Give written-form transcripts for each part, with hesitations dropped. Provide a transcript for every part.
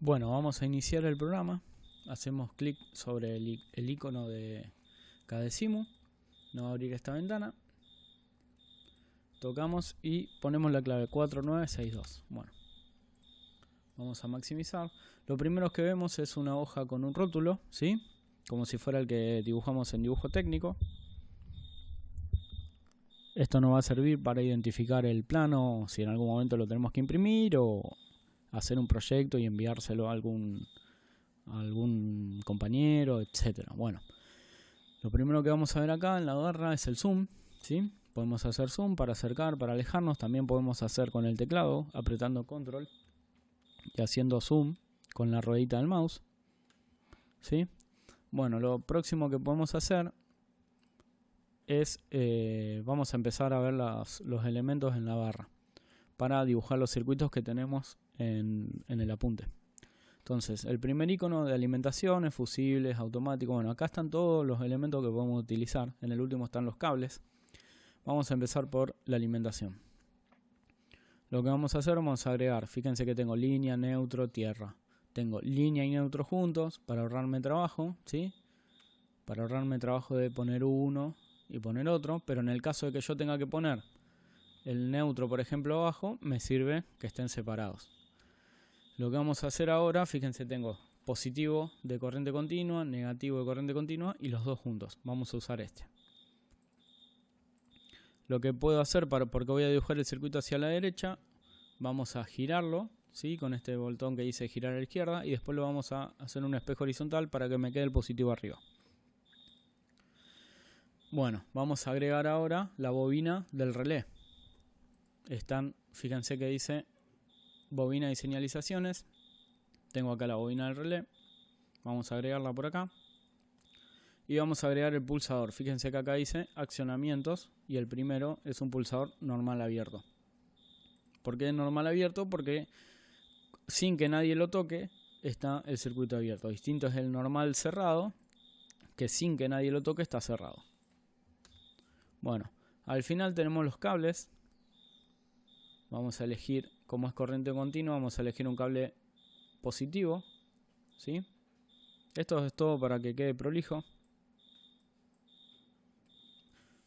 Bueno, vamos a iniciar el programa. Hacemos clic sobre el icono de Cadecimu. Nos va a abrir esta ventana. Tocamos y ponemos la clave 4962. Bueno, vamos a maximizar. Lo primero que vemos es una hoja con un rótulo, ¿sí? Como si fuera el que dibujamos en dibujo técnico. Esto nos va a servir para identificar el plano, si en algún momento lo tenemos que imprimir o hacer un proyecto y enviárselo a algún compañero, etcétera. Bueno, lo primero que vamos a ver acá en la barra es el zoom, ¿sí? Podemos hacer zoom para acercar, para alejarnos. También podemos hacer con el teclado, apretando control y haciendo zoom con la ruedita del mouse, ¿sí? Bueno, lo próximo que podemos hacer es, vamos a empezar a ver los elementos en la barra para dibujar los circuitos que tenemos en el apunte. Entonces, el primer icono de alimentación es fusibles, automático. Bueno, acá están todos los elementos que podemos utilizar. En el último están los cables. Vamos a empezar por la alimentación. Lo que vamos a hacer, vamos a agregar, fíjense que tengo línea, neutro, tierra. Tengo línea y neutro juntos para ahorrarme trabajo, ¿sí? Para ahorrarme trabajo de poner uno y poner otro, pero en el caso de que yo tenga que poner el neutro, por ejemplo, abajo, me sirve que estén separados. Lo que vamos a hacer ahora, fíjense, tengo positivo de corriente continua, negativo de corriente continua y los dos juntos. Vamos a usar este. Lo que puedo hacer, porque voy a dibujar el circuito hacia la derecha, vamos a girarlo, ¿sí? Con este botón que dice girar a la izquierda, y después lo vamos a hacer un espejo horizontal para que me quede el positivo arriba. Bueno, vamos a agregar ahora la bobina del relé. Fíjense que dice bobina y señalizaciones. Tengo acá la bobina del relé. Vamos a agregarla por acá. Y vamos a agregar el pulsador. Fíjense que acá dice accionamientos y el primero es un pulsador normal abierto. ¿Por qué normal abierto? Porque sin que nadie lo toque está el circuito abierto. Distinto es el normal cerrado, que sin que nadie lo toque está cerrado. Bueno, al final tenemos los cables. Vamos a elegir, como es corriente continua, vamos a elegir un cable positivo, ¿sí? Esto es todo para que quede prolijo.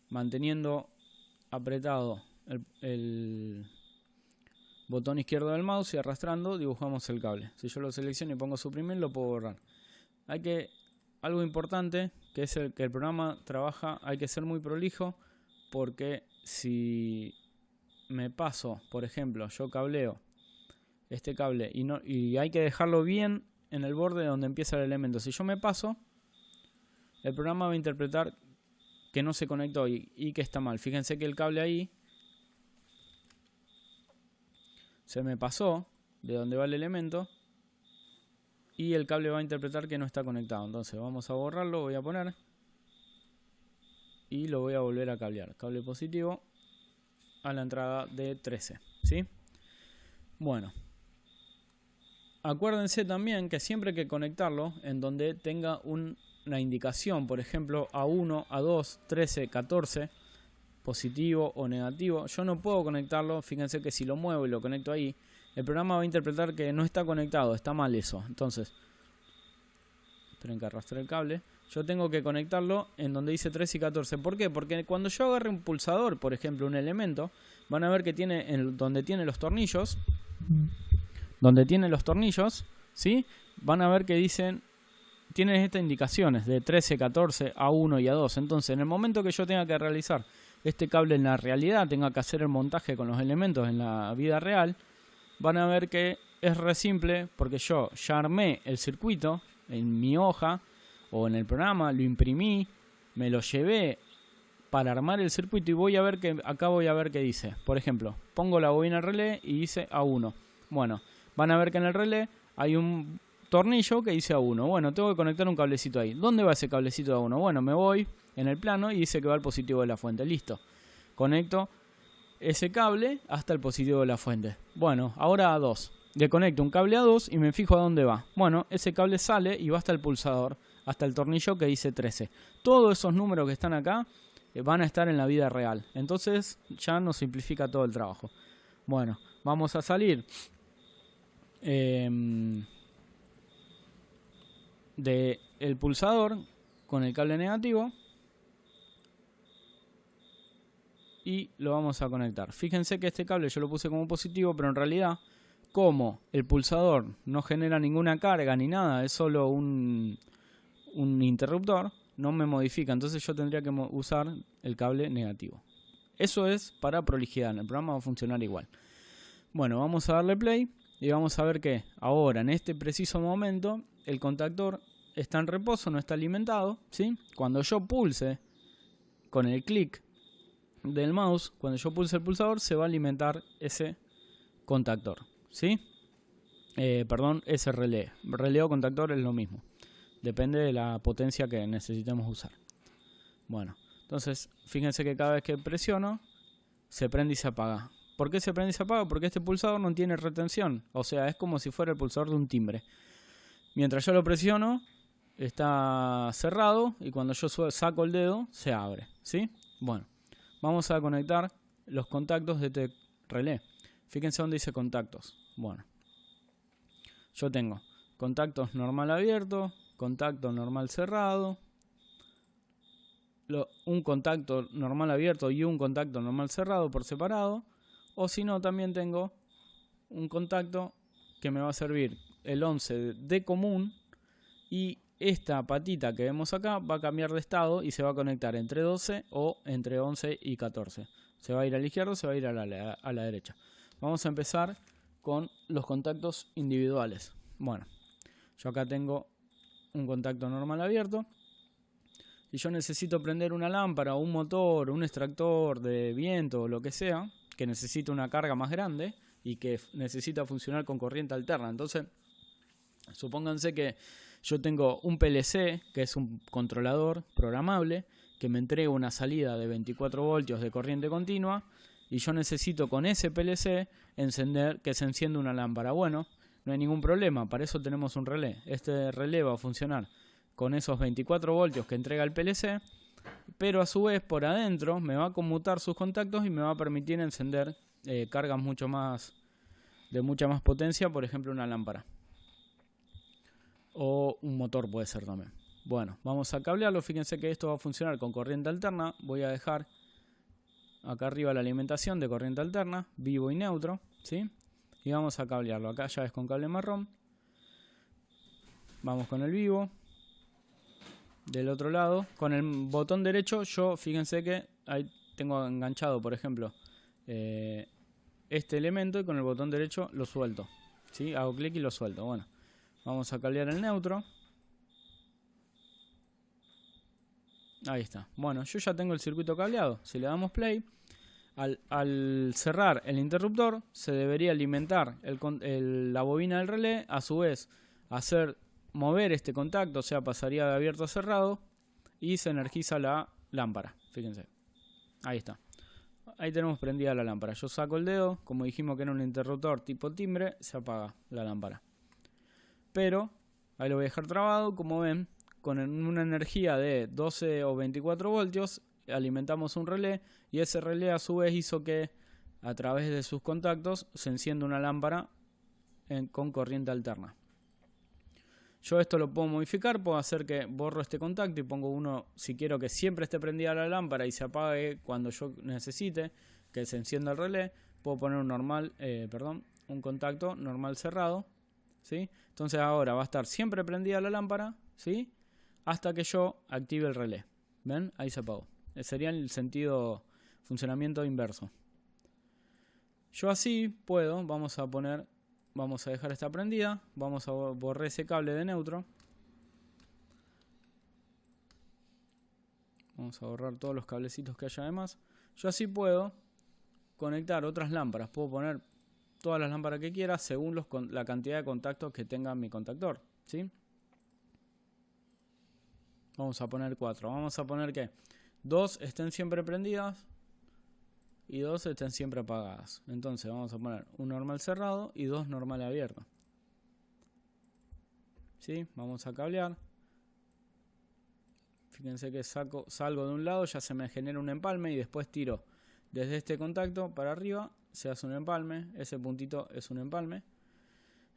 Manteniendo apretado el botón izquierdo del mouse y arrastrando, dibujamos el cable. Si yo lo selecciono y pongo suprimir, lo puedo borrar. Algo importante, que es que el programa trabaja, hay que ser muy prolijo, porque si me paso, por ejemplo, yo cableo este cable y hay que dejarlo bien en el borde donde empieza el elemento. Si yo me paso, el programa va a interpretar que no se conectó y que está mal. Fíjense que el cable ahí se me pasó de donde va el elemento y el cable va a interpretar que no está conectado. Entonces vamos a borrarlo, voy a poner y lo voy a volver a cablear. Cable positivo a la entrada de 13, ¿sí? Bueno, acuérdense también que siempre hay que conectarlo en donde tenga una indicación, por ejemplo A1, A2, 13, 14, positivo o negativo. Yo no puedo conectarlo, fíjense que si lo muevo y lo conecto ahí, el programa va a interpretar que no está conectado, está mal eso. Entonces, esperen que arrastre el cable. Yo tengo que conectarlo en donde dice 13 y 14. ¿Por qué? Porque cuando yo agarre un pulsador, por ejemplo, un elemento, van a ver que tiene donde tiene los tornillos, ¿sí? Van a ver que tienen estas indicaciones de 13, 14, A1 y A2. Entonces, en el momento que yo tenga que realizar este cable en la realidad, tenga que hacer el montaje con los elementos en la vida real, van a ver que es re simple, porque yo ya armé el circuito en mi hoja o en el programa, lo imprimí, me lo llevé para armar el circuito y acá voy a ver qué dice. Por ejemplo, pongo la bobina relé y dice A1. Bueno, van a ver que en el relé hay un tornillo que dice A1. Bueno, tengo que conectar un cablecito ahí. ¿Dónde va ese cablecito de A1? Bueno, me voy en el plano y dice que va al positivo de la fuente. Listo. Conecto ese cable hasta el positivo de la fuente. Bueno, ahora A2. Le conecto un cable A2 y me fijo a dónde va. Bueno, ese cable sale y va hasta el pulsador, hasta el tornillo que dice 13. Todos esos números que están acá van a estar en la vida real. Entonces ya nos simplifica todo el trabajo. Bueno, vamos a salir. del pulsador con el cable negativo y lo vamos a conectar. Fíjense que este cable yo lo puse como positivo, pero en realidad, como el pulsador no genera ninguna carga ni nada, es solo un interruptor, no me modifica, entonces yo tendría que usar el cable negativo. Eso es para prolijidad, el programa va a funcionar igual. Bueno, vamos a darle play y vamos a ver que ahora, en este preciso momento, el contactor está en reposo, no está alimentado, ¿sí? Cuando yo pulse con el clic del mouse, cuando yo pulse el pulsador, se va a alimentar ese contactor, ¿sí? Ese relé. Relé o contactor es lo mismo. Depende de la potencia que necesitemos usar. Bueno, entonces, fíjense que cada vez que presiono, se prende y se apaga. ¿Por qué se prende y se apaga? Porque este pulsador no tiene retención. O sea, es como si fuera el pulsador de un timbre. Mientras yo lo presiono, está cerrado y cuando yo saco el dedo, se abre, ¿sí? Bueno, vamos a conectar los contactos de este relé. Fíjense dónde dice contactos. Bueno, yo tengo contactos normal abierto, contacto normal cerrado, un contacto normal abierto y un contacto normal cerrado por separado, o si no también tengo un contacto que me va a servir el 11 de común y esta patita que vemos acá va a cambiar de estado y se va a conectar entre 12 o entre 11 y 14. Se va a ir a la izquierda o se va a ir a la derecha. Vamos a empezar con los contactos individuales. Bueno, yo acá tengo un contacto normal abierto y yo necesito prender una lámpara o un motor o un extractor de viento o lo que sea que necesita una carga más grande y que necesita funcionar con corriente alterna. Entonces, supónganse que yo tengo un PLC, que es un controlador programable, que me entrega una salida de 24 voltios de corriente continua y yo necesito con ese PLC que se encienda una lámpara. Bueno, no hay ningún problema, para eso tenemos un relé. Este relé va a funcionar con esos 24 voltios que entrega el PLC, pero a su vez por adentro me va a conmutar sus contactos y me va a permitir encender cargas de mucha más potencia, por ejemplo una lámpara. O un motor puede ser también. Bueno, vamos a cablearlo. Fíjense que esto va a funcionar con corriente alterna. Voy a dejar acá arriba la alimentación de corriente alterna, vivo y neutro, ¿sí? Y vamos a cablearlo. Acá ya es con cable marrón. Vamos con el vivo. Del otro lado, con el botón derecho, yo fíjense que ahí tengo enganchado, por ejemplo, este elemento y con el botón derecho lo suelto, ¿sí? Hago clic y lo suelto. Bueno, vamos a cablear el neutro. Ahí está. Bueno, yo ya tengo el circuito cableado. Si le damos play, al cerrar el interruptor, se debería alimentar la bobina del relé, a su vez mover este contacto, o sea, pasaría de abierto a cerrado y se energiza la lámpara. Fíjense. Ahí está. Ahí tenemos prendida la lámpara. Yo saco el dedo, como dijimos que era un interruptor tipo timbre, se apaga la lámpara. Pero, ahí lo voy a dejar trabado, como ven, con una energía de 12 o 24 voltios, alimentamos un relé y ese relé a su vez hizo que a través de sus contactos se encienda una lámpara con corriente alterna. Yo esto lo puedo modificar, puedo hacer que borro este contacto y pongo uno, si quiero que siempre esté prendida la lámpara y se apague cuando yo necesite que se encienda el relé, puedo poner un contacto normal cerrado, ¿sí? Entonces ahora va a estar siempre prendida la lámpara, ¿sí? Hasta que yo active el relé. ¿Ven? Ahí se apagó. Ese sería el funcionamiento inverso. Yo así puedo, vamos a dejar esta prendida, vamos a borrar ese cable de neutro. Vamos a borrar todos los cablecitos que haya además. Yo así puedo conectar otras lámparas, puedo poner todas las lámparas que quiera según la cantidad de contactos que tenga mi contactor, ¿sí? Vamos a poner 4. Vamos a poner que 2 estén siempre prendidas y 2 estén siempre apagadas. Entonces vamos a poner un normal cerrado y 2 normal abierto. ¿Sí? Vamos a cablear. Fíjense que salgo de un lado, ya se me genera un empalme y después tiro desde este contacto para arriba, se hace un empalme. Ese puntito es un empalme.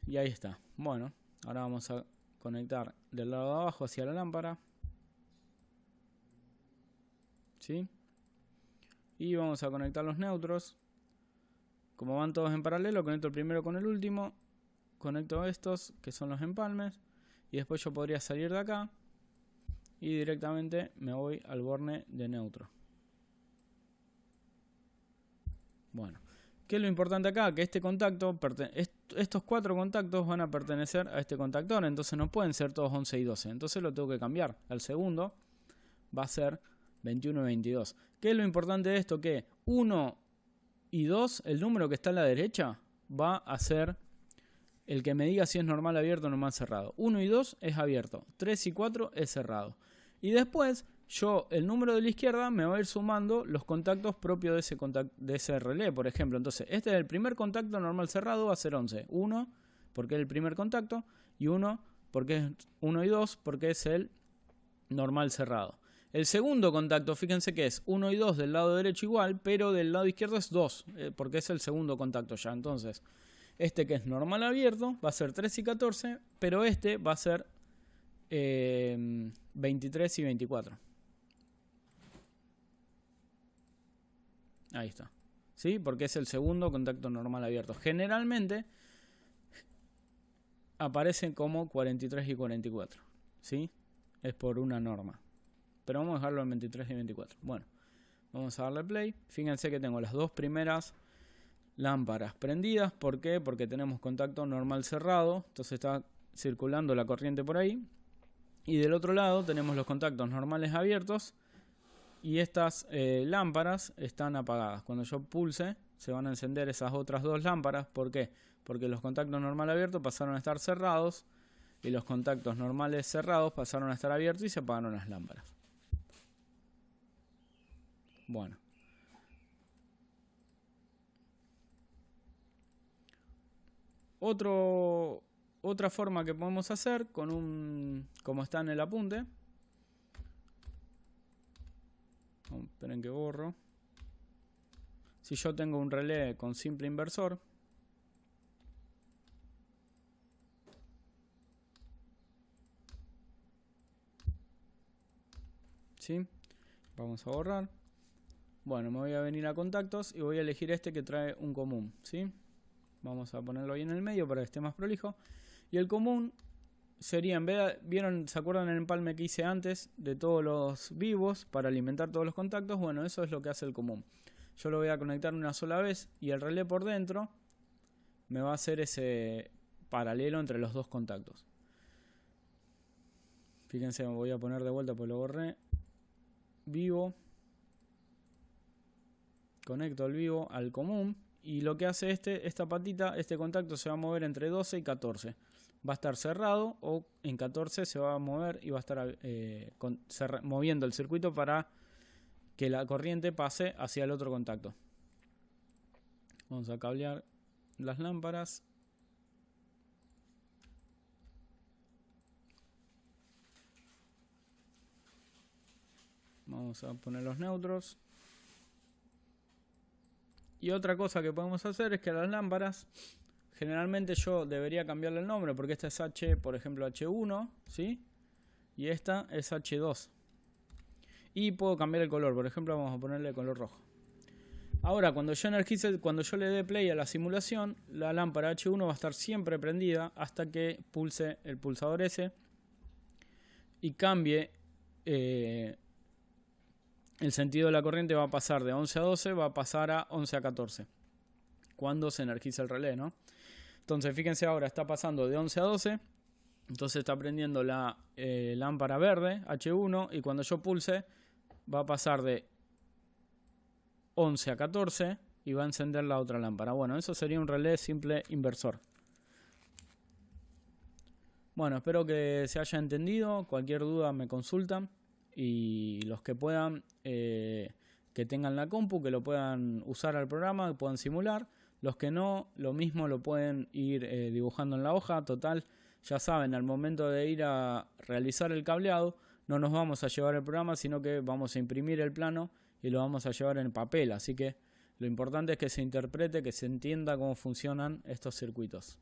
Y ahí está. Bueno, ahora vamos a conectar del lado de abajo hacia la lámpara. ¿Sí? Y vamos a conectar los neutros. Como van todos en paralelo, conecto el primero con el último. Conecto estos, que son los empalmes. Y después yo podría salir de acá. Y directamente me voy al borne de neutro. Bueno, ¿qué es lo importante acá? Que este contacto, estos 4 contactos van a pertenecer a este contactor. Entonces no pueden ser todos 11 y 12. Entonces lo tengo que cambiar. Al segundo va a ser 21 y 22. ¿Qué es lo importante de esto? Que 1 y 2, el número que está a la derecha, va a ser el que me diga si es normal abierto o normal cerrado. 1 y 2 es abierto. 3 y 4 es cerrado. Y después, el número de la izquierda me va a ir sumando los contactos propios de ese relé, por ejemplo. Entonces, este es el primer contacto normal cerrado, va a ser 11. 1, porque es el primer contacto. Y 1, porque es 1 y 2, porque es el normal cerrado. El segundo contacto, fíjense que es 1 y 2 del lado derecho igual, pero del lado izquierdo es 2, porque es el segundo contacto ya. Entonces, este que es normal abierto va a ser 3 y 14, pero este va a ser 23 y 24. Ahí está. ¿Sí? Porque es el segundo contacto normal abierto. Generalmente aparecen como 43 y 44. ¿Sí? Es por una norma. Pero vamos a dejarlo en 23 y 24. Bueno, vamos a darle play. Fíjense que tengo las dos primeras lámparas prendidas. ¿Por qué? Porque tenemos contacto normal cerrado. Entonces está circulando la corriente por ahí. Y del otro lado tenemos los contactos normales abiertos. Y estas lámparas están apagadas. Cuando yo pulse, se van a encender esas otras dos lámparas. ¿Por qué? Porque los contactos normal abiertos pasaron a estar cerrados. Y los contactos normales cerrados pasaron a estar abiertos y se apagaron las lámparas. Bueno. Otra forma que podemos hacer como está en el apunte. Esperen que borro. Si yo tengo un relé con simple inversor, ¿sí? Vamos a borrar. Bueno, me voy a venir a contactos y voy a elegir este que trae un común, ¿sí? Vamos a ponerlo ahí en el medio para que esté más prolijo. Y el común sería, en vez de, ¿vieron? ¿Se acuerdan el empalme que hice antes de todos los vivos para alimentar todos los contactos? Bueno, eso es lo que hace el común. Yo lo voy a conectar una sola vez y el relé por dentro me va a hacer ese paralelo entre los dos contactos. Fíjense, me voy a poner de vuelta porque lo borré. Vivo. Conecto el vivo al común. Y lo que hace esta patita, este contacto se va a mover entre 12 y 14. Va a estar cerrado o en 14 se va a mover y va a estar moviendo el circuito para que la corriente pase hacia el otro contacto. Vamos a cablear las lámparas. Vamos a poner los neutros. Y otra cosa que podemos hacer es que a las lámparas, generalmente yo debería cambiarle el nombre porque esta es H, por ejemplo H1, ¿sí? Y esta es H2. Y puedo cambiar el color, por ejemplo vamos a ponerle color rojo. Ahora cuando yo le dé play a la simulación, la lámpara H1 va a estar siempre prendida hasta que pulse el pulsador S y cambie el sentido de la corriente. Va a pasar de 11 a 12, va a pasar a 11 a 14 cuando se energiza el relé, ¿no? Entonces fíjense, ahora está pasando de 11 a 12. Entonces está prendiendo la lámpara verde H1 y cuando yo pulse va a pasar de 11 a 14 y va a encender la otra lámpara. Bueno, eso sería un relé simple inversor. Bueno, espero que se haya entendido. Cualquier duda me consultan. Y los que puedan, que tengan la compu, que lo puedan usar al programa, que puedan simular. Los que no, lo mismo lo pueden ir dibujando en la hoja. Total, ya saben, al momento de ir a realizar el cableado, no nos vamos a llevar el programa, sino que vamos a imprimir el plano y lo vamos a llevar en papel. Así que lo importante es que se interprete, que se entienda cómo funcionan estos circuitos.